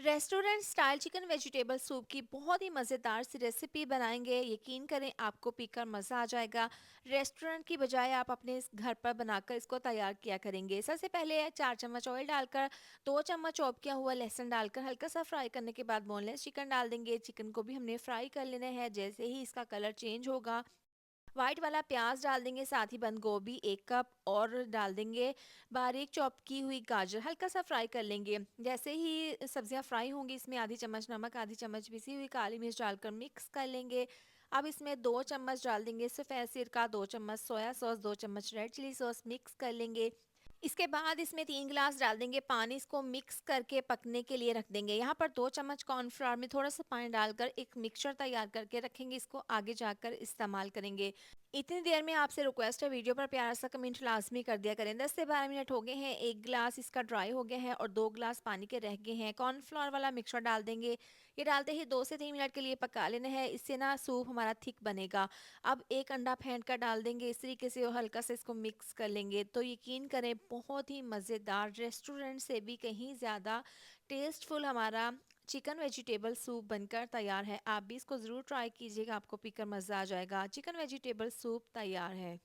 Restaurant style chicken vegetable soup की बहुत ही मज़ेदार सी रेसिपी बनाएंगे। यकीन करें आपको पीकर मज़ा आ जाएगा। रेस्टोरेंट की बजाय आप अपने इस घर पर बनाकर इसको तैयार किया करेंगे। सबसे पहले 4 चम्मच ऑयल डालकर 2 चम्मच चॉप किया हुआ लहसुन डालकर हल्का सा फ्राई करने के बाद बोनलेस चिकन डाल देंगे। चिकन को भी हमने फ्राई कर लेना है। जैसे ही इसका कलर चेंज होगा, व्हाइट वाला प्याज डाल देंगे, साथ ही बंद गोभी 1 कप और डाल देंगे। बारीक चॉप की हुई गाजर हल्का सा फ्राई कर लेंगे। जैसे ही सब्जियां फ्राई होंगी, इसमें आधी चम्मच नमक, आधी चम्मच पिसी हुई काली मिर्च डालकर मिक्स कर लेंगे। अब इसमें 2 चम्मच डाल देंगे सफ़ेद सिरका, 2 चम्मच सोया सॉस, 2 चम्मच रेड चिली सॉस मिक्स कर लेंगे। इसके बाद इसमें 3 गिलास डाल देंगे पानी, इसको मिक्स करके पकने के लिए रख देंगे। यहाँ पर 2 चम्मच कॉर्नफ्लोर में थोड़ा सा पानी डालकर एक मिक्सचर तैयार करके रखेंगे, इसको आगे जाकर इस्तेमाल करेंगे। इतनी देर में आपसे रिक्वेस्ट है, वीडियो पर प्यारा सा कमेंट लाजमी कर दिया करें। 10 से 12 मिनट हो गए हैं, 1 गिलास इसका ड्राई हो गया है और 2 गिलास पानी के रह गए हैं। कॉर्नफ्लोर वाला मिक्सचर डाल देंगे। ये डालते ही 2 से 3 मिनट के लिए पका लेना है, इससे ना सूप हमारा थिक बनेगा। अब एक अंडा फेंट कर डाल देंगे इस तरीके से और हल्का से इसको मिक्स कर लेंगे। तो यकीन करें बहुत ही मज़ेदार, रेस्टोरेंट से भी कहीं ज़्यादा टेस्टफुल हमारा चिकन वेजिटेबल सूप बनकर तैयार है। आप भी इसको ज़रूर ट्राई कीजिएगा, आपको पीकर मज़ा आ जाएगा। चिकन वेजिटेबल सूप तैयार है।